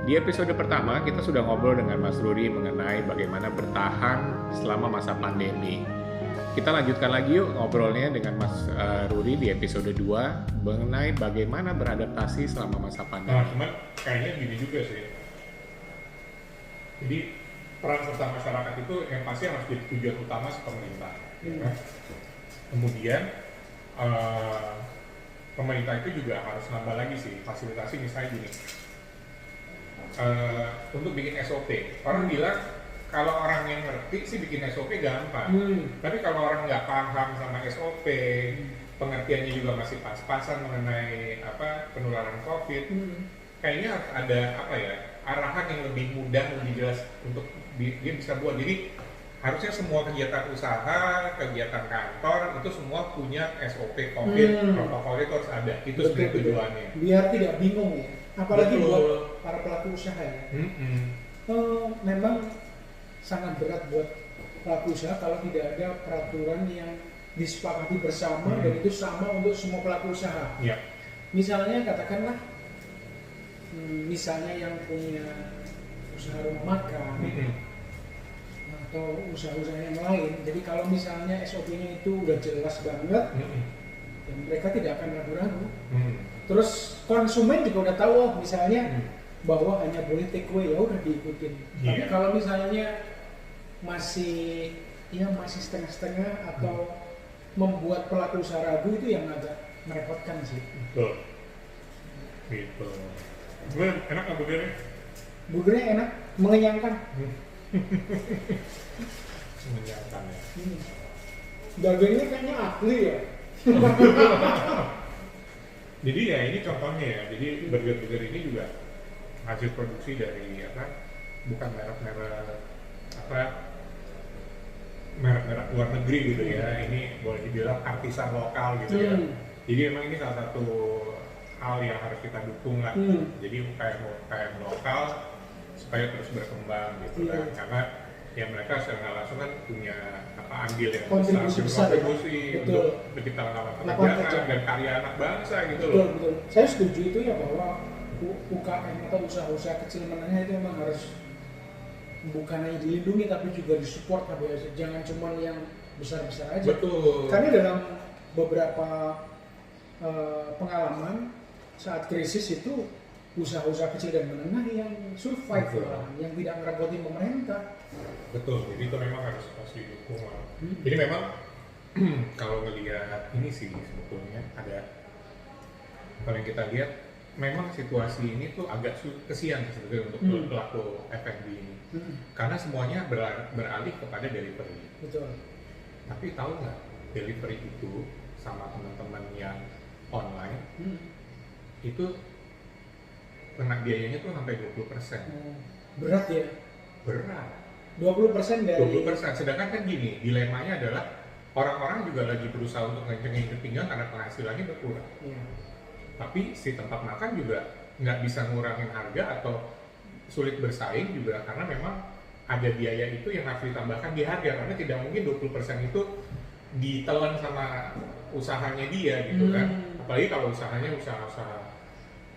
Di episode pertama kita sudah ngobrol dengan Mas Ruri mengenai bagaimana bertahan selama masa pandemi. Kita lanjutkan lagi yuk ngobrolnya dengan Mas Ruri di episode 2 mengenai bagaimana beradaptasi selama masa pandemi. Nah, cuman kayaknya gini juga sih. Jadi peran serta masyarakat itu yang pasti harus jadi tujuan utama pemerintah. Ya kan? Kemudian pemerintah itu juga harus nambah lagi sih fasilitasi, misalnya gini. Untuk bikin SOP, orang bilang kalau orang yang ngerti sih bikin SOP gampang, tapi kalau orang nggak paham sama SOP, pengertiannya juga masih pas-pasan mengenai penularan COVID, kayaknya harus ada arahan yang lebih mudah, lebih jelas untuk dia bisa buat. Jadi harusnya semua kegiatan usaha, kegiatan kantor itu semua punya SOP COVID, protokol itu harus ada. Itu sebenarnya tujuannya. Biar tidak bingung ya, apalagi buat para pelaku usaha ya. Memang sangat berat buat pelaku usaha kalau tidak ada peraturan yang disepakati bersama dan itu sama untuk semua pelaku usaha. Yeah. Misalnya katakanlah, misalnya yang punya usaha rumah makan atau usaha-usaha yang lain. Jadi kalau misalnya SOP-nya itu udah jelas banget, dan mereka tidak akan ragu-ragu. Terus konsumen juga udah tahu, misalnya bahwa hanya boleh take away, ya udah diikutin. Tapi kalau misalnya masih setengah-setengah atau membuat pelaku usaha ragu, itu yang agak merepotkan sih. Betul. Gitu. Gimana, enak nggak burgernya? Burgernya enak, mengenyangkan. Mengenyangkan ya. Dagingnya kayaknya asli ya. Jadi ya ini contohnya ya. Jadi burger-burger ini juga hasil produksi dari bukan merek-merek luar negeri gitu ya. Ini boleh dibilang artisan lokal gitu ya. Jadi memang ini salah satu hal yang harus kita dukung lah. Jadi UKM lokal supaya terus berkembang gitu kan. Karena ya mereka secara langsung kan punya andil yang besar, kontribusi untuk menciptakan lapangan pekerjaan dan karya anak bangsa gitu loh. Betul. Saya setuju itu ya, bahwa UKM atau usaha-usaha kecil menengah itu memang harus bukan hanya dilindungi tapi juga disupport, jangan cuma yang besar-besar aja. Betul. Karena dalam beberapa pengalaman saat krisis itu usaha-usaha kecil dan menengah yang survive, yang tidak ngerepotin pemerintah. Betul, jadi itu memang harus didukung lah. Jadi memang kalau ngelihat ini sih sebetulnya kalau yang kita lihat memang situasi ini tuh agak kesian sebetulnya untuk pelaku F&B ini. Karena semuanya beralih kepada delivery. Betul. Tapi tahu nggak, delivery itu sama teman-teman yang online itu kena biayanya tuh sampai 20%. Berat ya? Berat. 20% dari 20%. Sedangkan kan gini, dilemanya adalah orang-orang juga lagi berusaha untuk ngencengin kepinggang karena penghasilannya berkurang. Tapi si tempat makan juga nggak bisa ngurangin harga atau sulit bersaing juga karena memang ada biaya itu yang harus ditambahkan di harga, karena tidak mungkin 20% itu ditelan sama usahanya dia gitu kan. Apalagi kalau usahanya usaha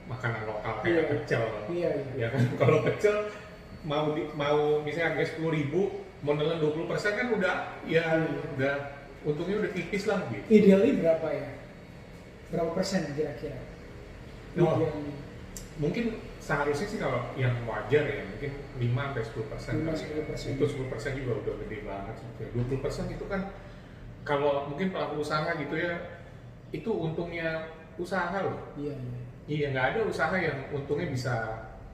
makanan lokal kayak pecel. Ya kan, kalau pecel mau misalnya harga 10.000 mau nelen 20% kan udah untungnya udah tipis lah gitu. Idealnya berapa ya? Berapa persen kira-kira? Mungkin seharusnya sih kalau yang wajar ya mungkin 5-10%. Itu 10% juga udah gede banget sebetulnya. 20% itu kan kalau mungkin pelaku usaha gitu ya, itu untungnya usaha loh. Iya, nggak ada usaha yang untungnya bisa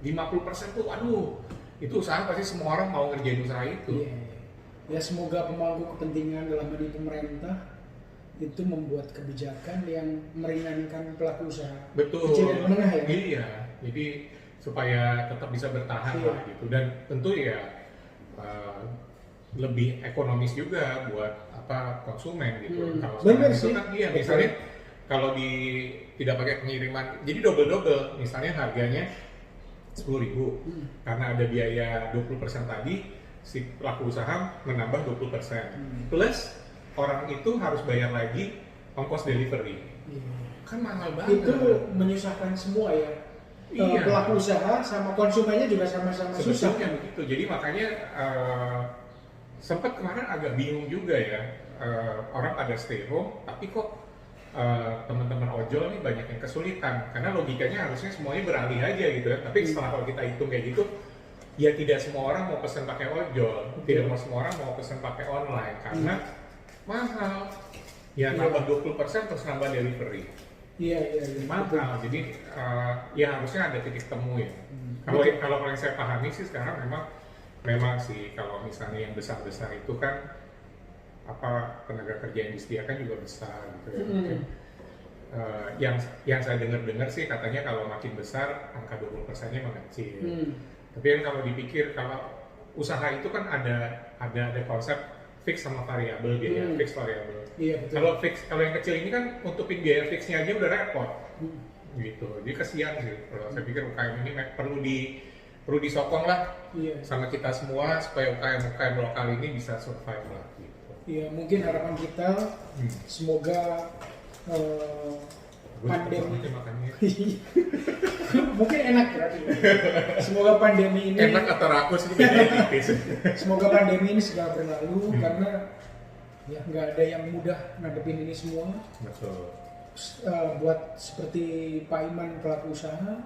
50% tuh, aduh, itu usaha pasti semua orang mau ngerjain usaha itu. Ya semoga pemangku kepentingan dalam hal ini pemerintah itu membuat kebijakan yang meringankan pelaku usaha. Betul. Kecil dan menengah ya. Iya, jadi supaya tetap bisa bertahan lah gitu, dan tentu ya lebih ekonomis juga buat konsumen gitu. Kalau benar itu sih. kan misalnya kalau tidak pakai pengiriman, jadi double, misalnya harganya 10.000, karena ada biaya 20% tadi, si pelaku usaha menambah 20%, plus orang itu harus bayar lagi ongkos delivery. Kan mahal banget. Itu menyusahkan semua ya. pelaku usaha sama konsumennya juga sama-sama susah. Sebetulnya begitu. Jadi makanya sempat kemarin agak bingung juga ya, orang pada stay home, tapi kok teman-teman ojol nih banyak yang kesulitan, karena logikanya harusnya semuanya beralih aja gitu ya. Tapi setelah kalau kita hitung kayak gitu, ya tidak semua orang mau pesan pakai ojol, tidak semua orang mau pesan pakai online karena mahal. Ya nambah 20% terus nambah delivery. Iya. Mahal. Jadi ya harusnya ada titik temu ya. Kalau yang saya pahami sih sekarang memang sih kalau misalnya yang besar-besar itu kan tenaga kerja yang disediakan juga besar gitu ya. Mungkin, yang saya dengar sih katanya kalau makin besar angka 20%-nya mengecil. Tapi kan kalau dipikir kalau usaha itu kan ada konsep fix sama variabel biaya, fix variabel. Iya, betul. Kalau yang kecil ini kan nutupin biaya fixnya aja udah repot. Gitu. Jadi kasihan sih. Kalau saya pikir UKM ini perlu disokong lah sama kita semua supaya UKM lokal ini bisa survive lah gitu. Iya, mungkin harapan kita semoga pandemi mungkin enak berarti. Semoga pandemi ini enak atau rakus itu bedanya tipis. Semoga pandemi ini segera berlalu karena ya nggak ada yang mudah ngadepin ini semua. Betul. Buat seperti Pak Iman pelaku usaha,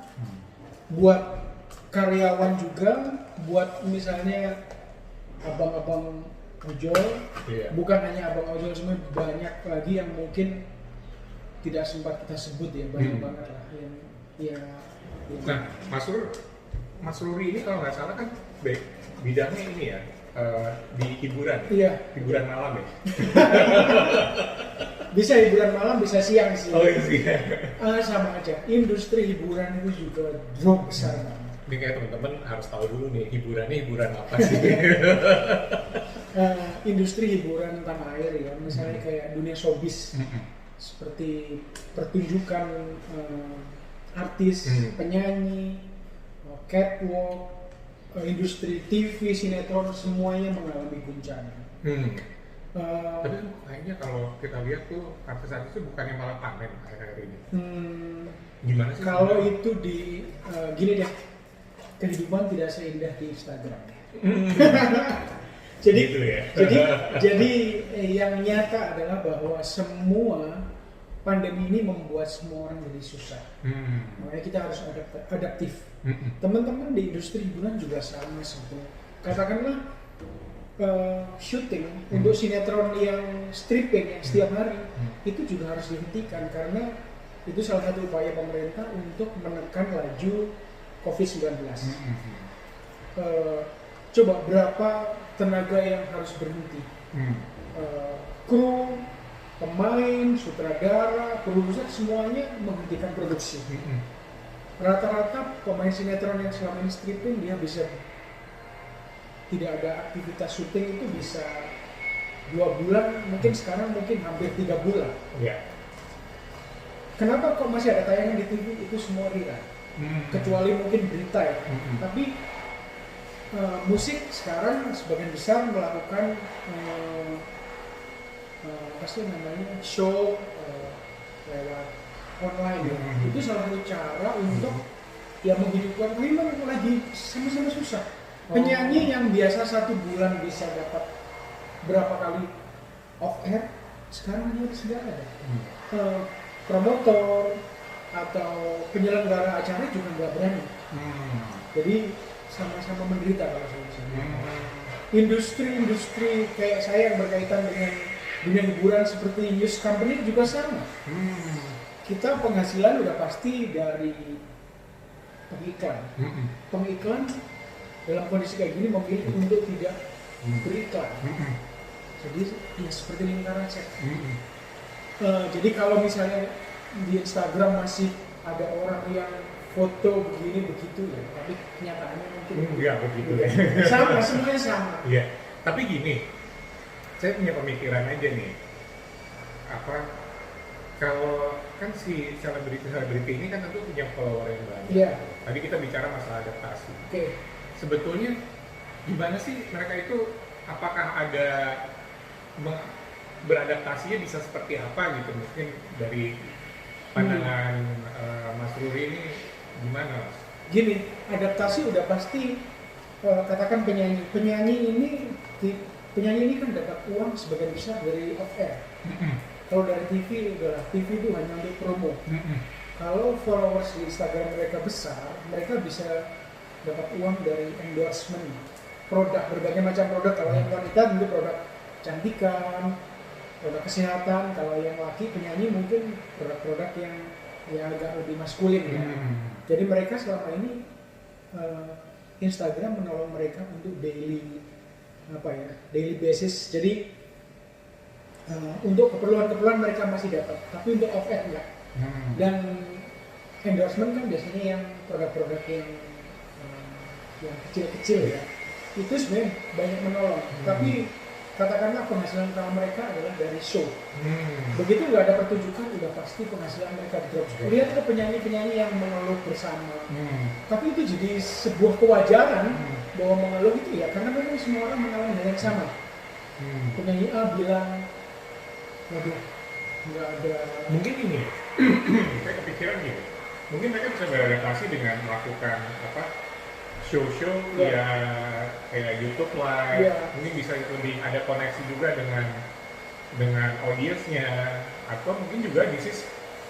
buat karyawan juga, buat misalnya abang-abang ojol, bukan hanya abang ojol, semua banyak lagi yang mungkin tidak sempat kita sebut ya, banyak banget lah yang ya. Nah, Mas Ruri ini kalau nggak salah kan bidangnya ini ya, di hiburan. Iya. Hiburan malam ya. Bisa hiburan malam, bisa siang sih. Oh iya. Sama aja. Industri hiburan itu juga drop besar. Ini kayak teman-teman harus tahu dulu nih hiburannya hiburan apa sih? Industri hiburan tanah air ya, misalnya kayak dunia showbiz, seperti pertunjukan artis, penyanyi, catwalk, industri TV, sinetron, semuanya mengalami guncangan. Tapi kayaknya kalau kita lihat tuh artis-artis itu bukannya malah panen akhir-akhir ini. Gimana sih? Kalau itu gini deh, kehidupan tidak seindah di Instagram. Jadi, gitu ya? jadi yang nyata adalah bahwa semua pandemi ini membuat semua orang jadi susah. Makanya kita harus adaptif. Teman-teman di industri hiburan juga sama sebetulnya. Katakanlah syuting untuk sinetron yang stripping yang setiap hari itu juga harus dihentikan karena itu salah satu upaya pemerintah untuk menekan laju COVID-19. Coba berapa tenaga yang harus berhenti? Kru, pemain, sutradara, produser semuanya menghentikan produksi. Rata-rata pemain sinetron yang selama ini stripping dia bisa tidak ada aktivitas syuting itu bisa 2 bulan, mungkin sekarang mungkin hampir 3 bulan. Kenapa kok masih ada tayangan di TV? Itu semua rerun. Kecuali mungkin berita ya. Tapi musik sekarang sebagian besar melakukan pasti namanya show lewat online. Itu salah satu cara untuk ya menghidupkan. Memang lagi sama-sama susah. Penyanyi yang biasa 1 bulan bisa dapat berapa kali off air, sekarang nyaris nggak ada. Promotor atau penyelenggara acara juga nggak berani. Jadi sama-sama menderita kalau saya bisa. Industri kayak saya yang berkaitan dengan dunia hiburan seperti news company juga sama. Kita penghasilan udah pasti dari pengiklan. Pengiklan dalam kondisi kayak gini memilih untuk tidak beriklan. Jadi ya seperti lingkaran setan. Jadi kalau misalnya di Instagram masih ada orang yang foto begini begitu ya, tapi kenyataannya mungkin enggak begitu ya. Sama, semuanya sama. Iya. Tapi gini, saya punya pemikiran aja nih. Kalau kan si selebriti ini kan tentu punya follower yang banyak. Iya. Tadi kita bicara masalah adaptasi. Oke. Sebetulnya gimana sih mereka itu, apakah ada beradaptasinya bisa seperti apa gitu, mungkin dari pandangan Mas Ruri ini Gimana? Gini, adaptasi udah pasti katakan penyanyi ini kan dapat uang sebagian besar dari off air. Kalau dari TV udahlah, TV itu hanya untuk promo. Kalau followers di Instagram mereka besar, mereka bisa dapat uang dari endorsement produk, berbagai macam produk. Kalau yang wanita tentu produk kecantikan, produk kesehatan. Kalau yang laki penyanyi mungkin produk-produk yang agak lebih maskulin ya. Jadi mereka selama ini Instagram menolong mereka untuk daily basis. Jadi untuk keperluan mereka masih dapat, tapi untuk off air enggak. Dan endorsement kan biasanya yang produk-produk yang kecil-kecil ya, itu sebenarnya banyak menolong. Tapi katakanlah penghasilan utama mereka adalah dari show. Begitu nggak ada pertunjukan, udah pasti penghasilan mereka drop. Lihat ke penyanyi-penyanyi yang mengeluh bersama. Tapi itu jadi sebuah kewajaran bahwa mengeluh itu ya, karena memang semua orang mengalami hal yang sama. Penyanyi A bilang, waduh, nggak ada. Mungkin ini, saya kepikiran gini. Mungkin mereka bisa beradaptasi dengan melakukan show-show ya kayak YouTube Live. Mungkin bisa lebih ada koneksi juga dengan audiensnya, atau mungkin juga bisnis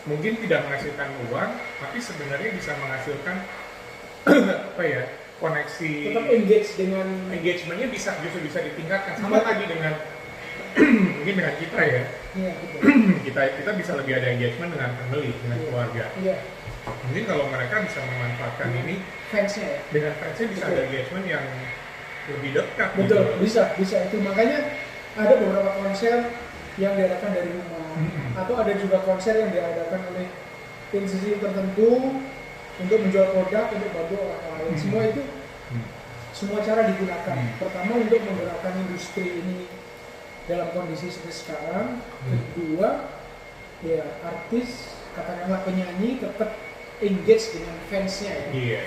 mungkin tidak menghasilkan uang, tapi sebenarnya bisa menghasilkan koneksi. Tetap engage dengan engagementnya justru bisa ditingkatkan. Sama tadi dengan mungkin dengan kita ya. Iya, betul. kita bisa lebih ada engagement dengan family, dengan keluarga. Iya. Mungkin kalau mereka bisa memanfaatkan ini Fansnya ya. dengan fansnya bisa ada engagement yang lebih dekat. Betul, gitu. bisa itu. Makanya ada beberapa konser yang diadakan dari rumah, atau ada juga konser yang diadakan oleh institusi tertentu untuk menjual produk, untuk bantu orang lain. Semua itu, semua cara digunakan. Pertama untuk menggerakkan industri ini dalam kondisi seperti sekarang. Kedua, ya artis, katakanlah penyanyi tetap engage dengan fansnya ya. Iya.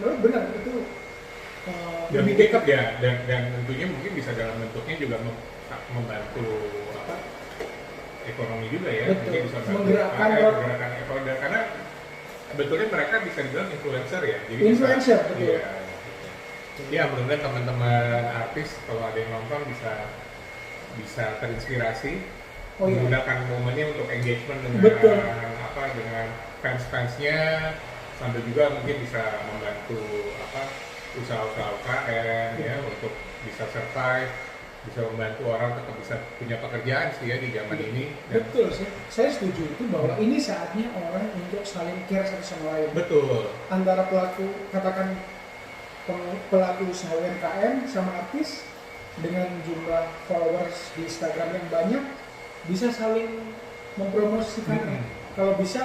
Benar itu. Dan mungkin dan tentunya mungkin bisa dalam bentuknya juga membantu ekonomi juga ya. Betul. Mungkin bisa Menggerakkan ekonomi, karena sebetulnya mereka bisa dibilang influencer ya. Jadi influencer, betul. Iya. Ya, mudah-mudahan teman-teman artis kalau ada yang nonton bisa terinspirasi menggunakan momennya untuk engagement dengan fans-fansnya, sambil juga mungkin bisa membantu usaha-usaha UKM ya untuk bisa survive, bisa membantu orang tetap bisa punya pekerjaan sih ya di zaman ini. Betul sih, saya setuju itu bahwa ini saatnya orang untuk saling care satu sama lain. Betul. Antara pelaku usaha UMKM sama artis dengan jumlah followers di Instagram yang banyak bisa saling mempromosikan. Kalau bisa,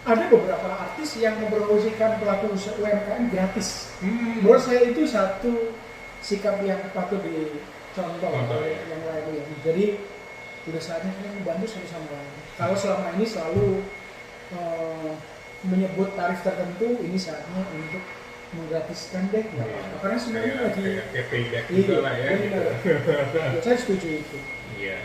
ada beberapa artis yang mempromosikan pelaku usaha UMKM gratis. Menurut saya itu satu sikap yang patut dicontoh oleh yang lain. Jadi udah saatnya kita membantu satu sama lain. Kalau selama ini selalu menyebut tarif tertentu, ini saatnya untuk menggratiskan deh. Karena sebenarnya lagi payback juga lah ya. Saya setuju itu. Iya.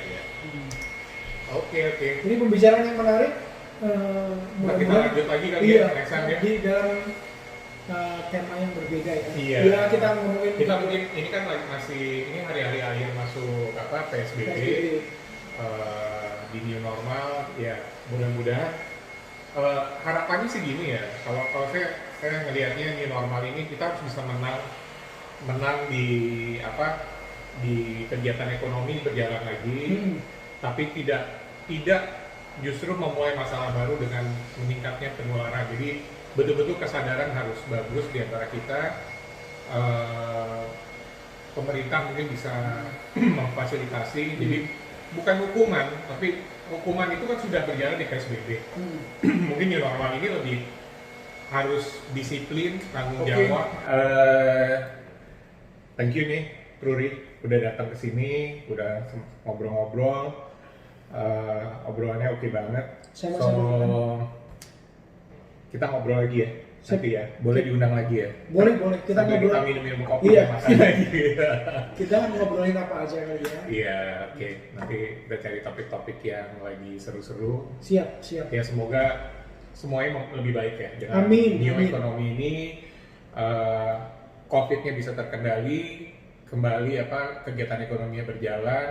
Oke. Ini pembicaraan yang menarik. Kita lanjut lagi kali ya, next time ya. Di dalam tema yang berbeda ya. Iya. Bila kita ngomongin kita mungkin ini kan ini hari-hari akhir masuk PSBB. Di new normal ya, mudah-mudahan harapannya sih gini ya. Kalau saya ngelihatnya new normal ini kita harus bisa menang di kegiatan ekonomi berjalan lagi, tapi tidak justru memulai masalah baru dengan meningkatnya penularan. Jadi betul-betul kesadaran harus bagus di antara kita. Pemerintah mungkin bisa memfasilitasi. Jadi bukan hukuman, tapi hukuman itu kan sudah berjalan di PSBB. Mungkin new normal ini lebih harus disiplin, tanggung jawab. Thank you nih, Ruri, udah datang ke sini, udah ngobrol-ngobrol. Obrolannya oke banget. Kita ngobrol lagi ya. Nanti ya, boleh diundang lagi ya. Boleh. Kita ngobrol. Kita minum kopi makan lagi. Kita ngobrolin apa aja kali ya. Iya, oke. Nanti kita cari topik-topik yang lagi seru-seru. Siap. Ya semoga semuanya lebih baik ya dengan Amin, new amin. economy ini, COVID-nya bisa terkendali, kembali kegiatan ekonominya berjalan,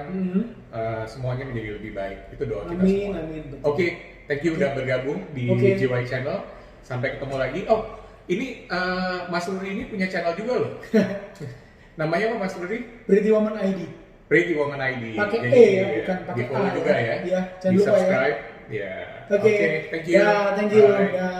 semuanya menjadi lebih baik. Itu doa kita Amin, semua. amin, betul. Oke, thank you udah bergabung di GY Channel. Sampai ketemu lagi. Oh, ini Mas Ruri ini punya channel juga loh. Namanya apa Mas Ruri? Pretty Woman ID. Pretty Woman ID. Pakai Jadi, E ya, bukan pakai di follow A juga ya. ya. Iya, jangan di lupa ya. subscribe. Ya. Oke, Thank you. ya, thank you. Bye. Ya.